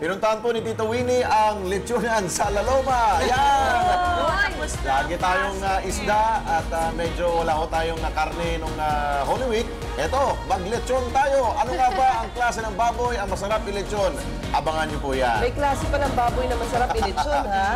Pinuntahan po ni Tito Winnie ang lechonan sa La Loma. Ayan! Lagi tayong isda at medyo wala ko tayong karne nung Holy Week. Eto, mag-lechon tayo. Ano nga ba ang klase ng baboy ang masarap i-lechon? Abangan niyo po yan. May klase pa ng baboy na masarap i-lechon, ha?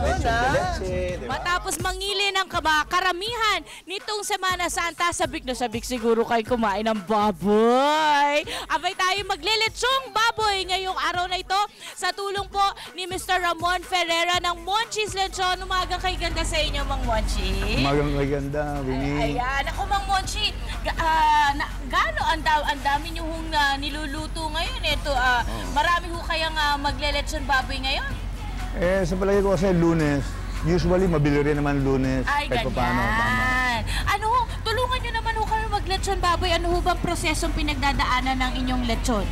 Lechon de leche, di ba? Matapos mangili ng karamihan nitong Semana Santa, sabik na sabik siguro kayo kumain ng baboy. Abay tayo maglilechong baboy ngayong araw na ito sa tulong po ni Mr. Ramon Ferreira ng Monchis Lechon. Umagang kay ganda sa inyo, Mang Monchi. Umagang kay ganda, Winnie. Ayan, ako Mang Monchi, gaano ang dami niyo hong niluluto ngayon? Ito, marami ho kayang maglilechon baboy ngayon? Sa palagay ko kasi Lunes, usually mabili rin naman Lunes. Ay, ganyan. Ano ho, tulungan niyo naman ho kami maglechon baboy. Ano ho bang prosesong pinagdadaanan ng inyong lechon?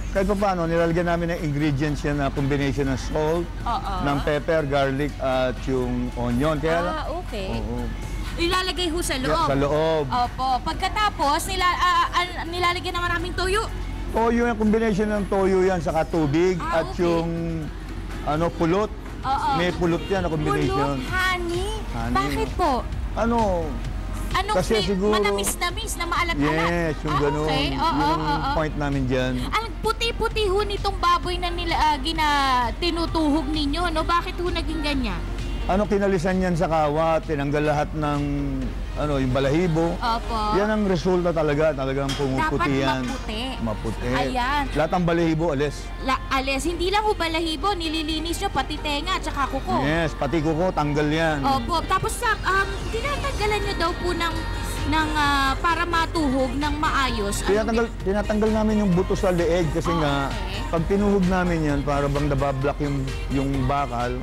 Kahit pa paano, nilalagyan namin ng ingredients yan na combination ng salt, ng pepper, garlic, at yung onion. Kaya, okay. Oo. Ilalagay ho sa loob? Sa loob. Opo. Pagkatapos, nilalagyan ng maraming toyo? Toyo, yung combination ng toyo yan, saka tubig, at okay. yung pulot. May pulot yan na combination. Pulot, honey? Bakit po? Kasi siguro, manamis-namis na maalat-alat? Yes, yung ganun. Okay. Yung point namin dyan. Ang puti-puti ho nitong baboy na tinutuhog ninyo, no? Bakit ho naging ganyan? Kinalisan yan sa kawat, tinanggal lahat ng yung balahibo. Opo. Yan ang resulta talagang pumuputi yan. Dapat maputi. Ayan. Lahat ng balahibo, alis. Alis. Hindi lang ho balahibo, nililinis nyo, pati tenga, tsaka kuko. Yes, pati kuko, tanggal yan. Opo. Tapos, tinatanggalan nyo daw po para matuhog ng maayos. Tinatanggal namin yung buto sa leeg kasi nga, pag tinuhog namin yan, para bang nabablock yung bakal.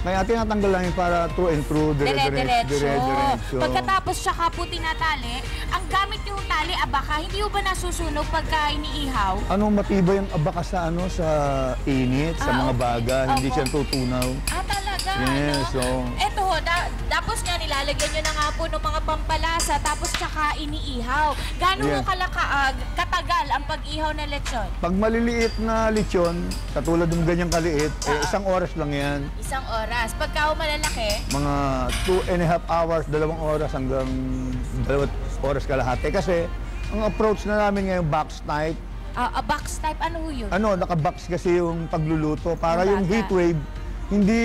Kaya tinatanggal lang para true and true, dire-diretso. Pagkatapos saka po tinatali, ang gamit yung tali, abaka, hindi ba nasusunog pagka iniihaw? Matibay yung abaka sa init, sa mga baga, hindi siya tutunaw. Talaga? Yes, Eto ho, tapos nga nilalagyan nyo na nga po ng mga pampalasa, tapos saka iniihaw. Gano'n ho katagal ang pag-ihaw ng lechon? Pag maliliit na lechon, katulad ng ganyang kaliit, 1 oras lang yan. 1 oras. Pagka malalaki? Mga 2.5 hours, 2 oras hanggang 2 oras kalahati. Kasi ang approach na namin ngayon, box type. Box type, ano ho yun? Naka-box kasi yung pagluluto. Para yung heat wave, hindi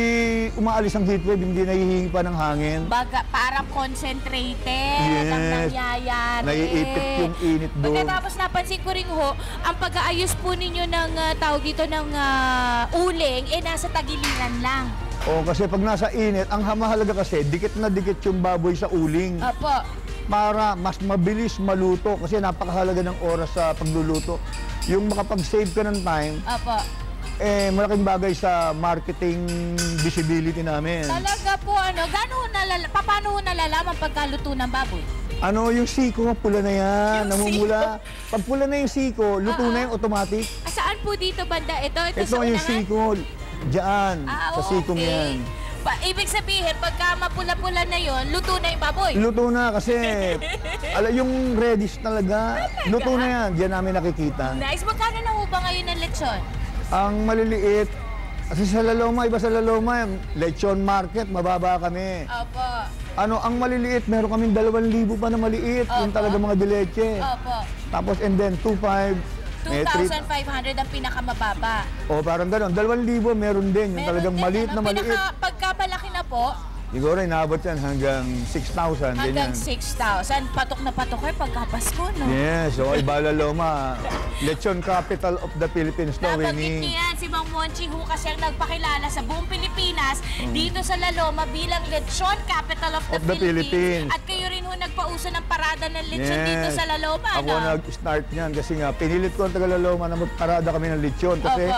umaalis ang heat wave, hindi nahihingi pa ng hangin. Parang concentrated ang nangyayari. Naiipit yung init doon. Pagkatapos napansin ko rin ho, ang pag-aayos po ninyo ng tawag dito ng uling, nasa tagiliran lang. Kasi pag nasa init, ang mahalaga kasi, dikit na dikit yung baboy sa uling. Opo. Para mas mabilis maluto kasi napakahalaga ng oras sa pagluluto. Yung makapag-save ka ng time, malaking bagay sa marketing visibility namin. Talaga po, paano ho nalalaman pagkaluto ng baboy? Yung siko, pula na yan, namumula. Pag pula na yung siko, luto na yung automatic. Saan po dito banda? Ito sa yung siko, diyan, sa sikong yan. Ibig sabihin, pagka mapula-pula na yon, luto na yung baboy? Luto na kasi, yung reddish talaga, luto na yan, diyan namin nakikita. Nice. Magkano na ho ba ngayon ng lechon? Ang maliliit, kasi sa La Loma, iba sa La Loma, lechon market, mababa kami. Opo. Ang maliliit, meron kaming 2,000 pa na maliit, yung talaga mga dileche. Opo. Tapos, and then, 2,500 ang pinakamababa. Parang gano'n. 2,000 meron din. Yung talagang maliit na maliit. Pagka malaki na po, siguro inaabot yan hanggang 6,000. hanggang 6,000. Patok na patok kayo pagka Pasko, no? Yes. Iba La Loma. Lechon capital of the Philippines na, Nabanggit niyo yan, si Mang Monchi Hu kasi ang nagpakilala sa buong Pilipinas dito sa La Loma bilang lechon capital of the Philippines. At kayo rin ho nagpauso ng parada ng lechon dito sa La Loma, Ako nag-start niyan kasi nga pinilit ko ang taga La Loma na magparada kami ng lechon kasi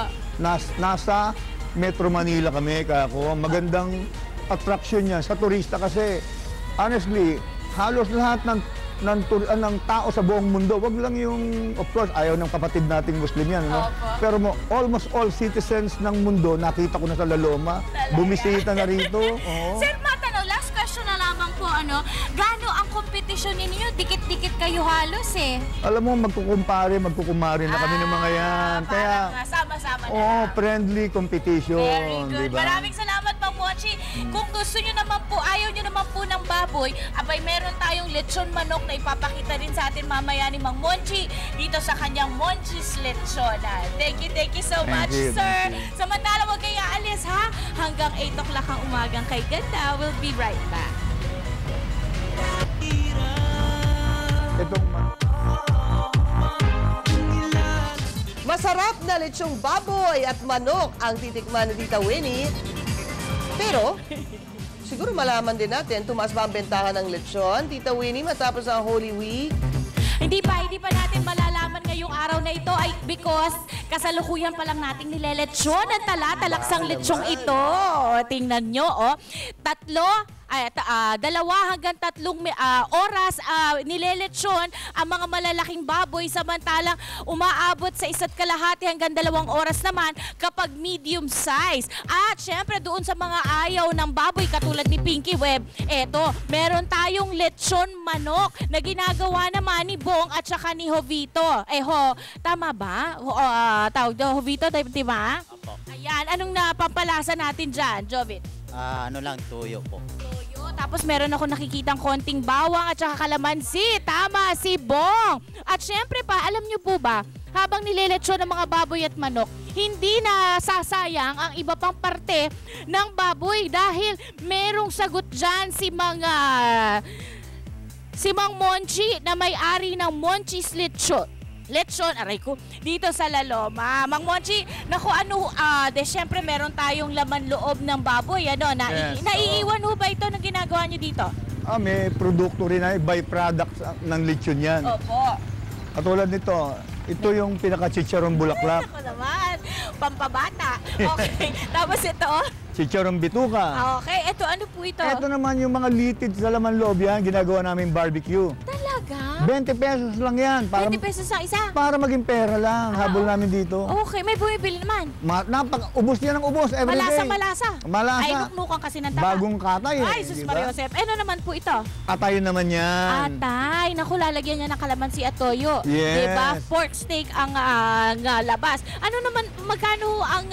nasa Metro Manila kami. Kaya magandang attraction niya sa turista kasi honestly, halos lahat ng tao sa buong mundo, wag lang yung, of course, ayaw ng kapatid nating Muslim yan, no? Pero almost all citizens ng mundo, nakita ko na sa La Loma, bumisita na rito. Sir, matanong, last question na lamang po, no? Gano ang kompetisyon ninyo? Dikit-dikit kayo halos eh. Alam mo, magkukumare na kami ng mga yan. Kaya, Parang sama-sama na oo, lang. friendly competition. Very good. Diba? Maraming salamat, Mang Monchi. Kung gusto nyo naman po, ayaw nyo naman po ng baboy, abay meron tayong lechon manok na ipapakita din sa atin mamaya ni Mang Monchi dito sa kanyang Monchi's Lechonan. Thank you so much, you, sir. thank you. Samantala, huwag kayo aalis, ha? Hanggang 8 o'clock ang umagang kay Ganda. We'll be right back. Itong Masarap na lechong baboy at manok ang titikman ni Tita Winnie. Pero, siguro malaman din natin, tumaas ba ang bentahan ng lechon? Tita Winnie, matapos ang Holy Week. Hindi pa natin malalaman ngayong araw na ito ay because kasalukuyan pa lang nating nileletsyon ang talaksang lechong ito. Tingnan nyo, oh. 2 hanggang 3 oras nileletsyon ang mga malalaking baboy, samantalang umaabot sa 1.5 hanggang 2 oras naman kapag medium size. At syempre doon sa mga ayaw ng baboy katulad ni Pinky Web, eto, meron tayong lechon manok na ginagawa naman ni Bong at saka ni Jovito. Tama ba? Tawag do Jovito, di ba? Opo. Ayan, anong napampalasa natin dyan, Jovit? Ano lang, tuyo po. Toyo. Tapos meron ako nakikitang konting bawang at saka kalamansi. Tama, si Bong. At syempre pa, alam nyo po ba, habang nileletsyon ng mga baboy at manok, hindi na sasayang ang iba pang parte ng baboy dahil merong sagot dyan si Mang Monchi na may-ari ng Monchi's Lechon, aray ko, dito sa Laloma. Mang Monchi, naku syempre meron tayong laman loob ng baboy, Yes. naiiwan ho ba ito na ginagawa nyo dito? may produkto rin ay byproducts ng lechon yan. Opo. Katulad nito, ito yung pinaka-chicharong bulaklak, Ako naman, pampabata. Okay, tapos ito, chicharong bituka. okay, ito ano po ito? Ito naman yung mga litid sa laman loob yan, ginagawa namin barbecue. Talaga? 20 pesos lang yan. 20 pesos ang isa? Para maging pera lang, habol namin dito. Okay, may bumibili naman. Ubos yan ang ubos every day. Malasa. Malasa. Ay, nuknukan kasi ng taba. Bagong katay eh. Ay, sus di ba? Maria Josep. Ano naman po ito? Atay naman yan. Atay. Naku, lalagyan niya ng kalamansi at toyo. Yes. Diba? Pork steak ang labas. Ano naman, magkano ang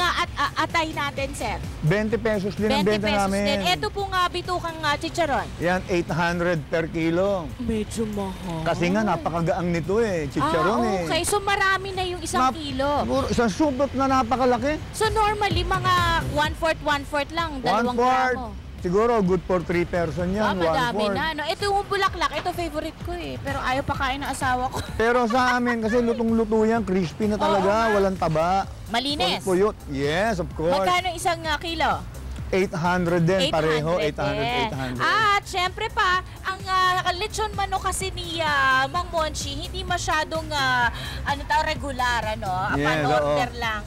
atay natin, sir? 20 pesos din ang 20 benta pesos namin. din. Ito pong bitukang chicharon. Yan, 800 per kilo. Medyo mahal. Kasi nga, napakagaang nito eh. Chicharon eh. Okay. So, marami na yung isang kilo. Siguro, isang supot na napakalaki. So, normally, mga 1/4 lang, 2 1/4. gramo. Siguro, good for 3 person yan. Madami 1/4. na. No? Ito yung bulaklak. Ito favorite ko eh. Pero ayaw pa kain ng asawa ko. Pero sa amin, kasi lutong-luto yan, crispy na talaga, walang taba. Malinis. Puyot. Yes, of course. Magkano isang kilo? 800 din, pareho. 800. At syempre pa, ang lechon manok kasi ni Mang Monchi, hindi masyadong regular, Yes, pan-order lang.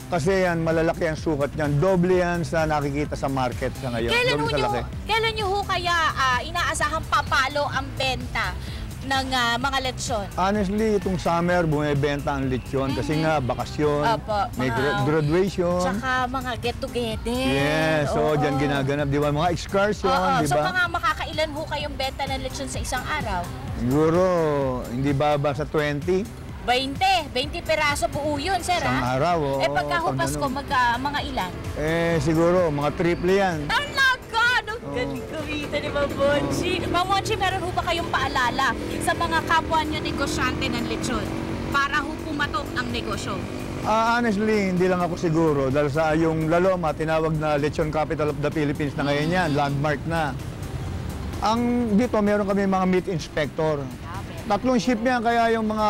Kasi yan, malalaki ang sukat niyan. Doble yan sa nakikita sa market sa ngayon. Doble sa laki. Kailan nyo ho kaya inaasahang papalo ang benta ng mga lechon? Honestly, itong summer, bumibenta ang lechon kasi nga, bakasyon, Opo, may mga- graduation. Tsaka mga get-together. Yes, so Oo. dyan ginaganap, di ba? Mga excursion, Oo, di so ba? mga makakailan ho kayong benta ng lechon sa isang araw? Siguro, hindi baba sa 20. 20 peraso buo yun, sir, Isang ha? araw, oo. Pagka ho Pag Pasko, ganun. mga ilan? Siguro, mga triple yan. Talaga! Ang galing kumita ni Mang Monchi. Mang Monchi, meron ho ba kayong paalala sa mga kapwa nyo negosyante ng lechon para ho pumatok ang negosyo? Honestly, hindi lang ako siguro dahil sa yung Laloma, tinawag na Lechon Capital of the Philippines na ngayon yan, landmark na. Dito, meron kami mga meat inspector. 3 ship yan, kaya yung mga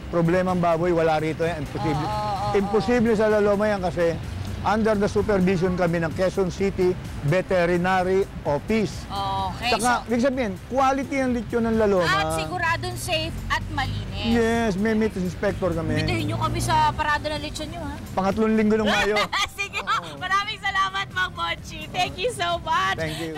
problemang baboy, wala rito yan. Imposible. Imposible sa Laloma yan kasi under the supervision kami ng Quezon City Veterinary Office. Okay. Saka, ibig sabihin, quality ang lechon ng Laloma. At siguradong safe at malinis. Yes, may meat inspector kami. Bitahin nyo kami sa parada ng lechon nyo, ha? Pangatlong linggo ng Mayo. Sige, maraming salamat, Mang Monchi. Thank you so much. Thank you.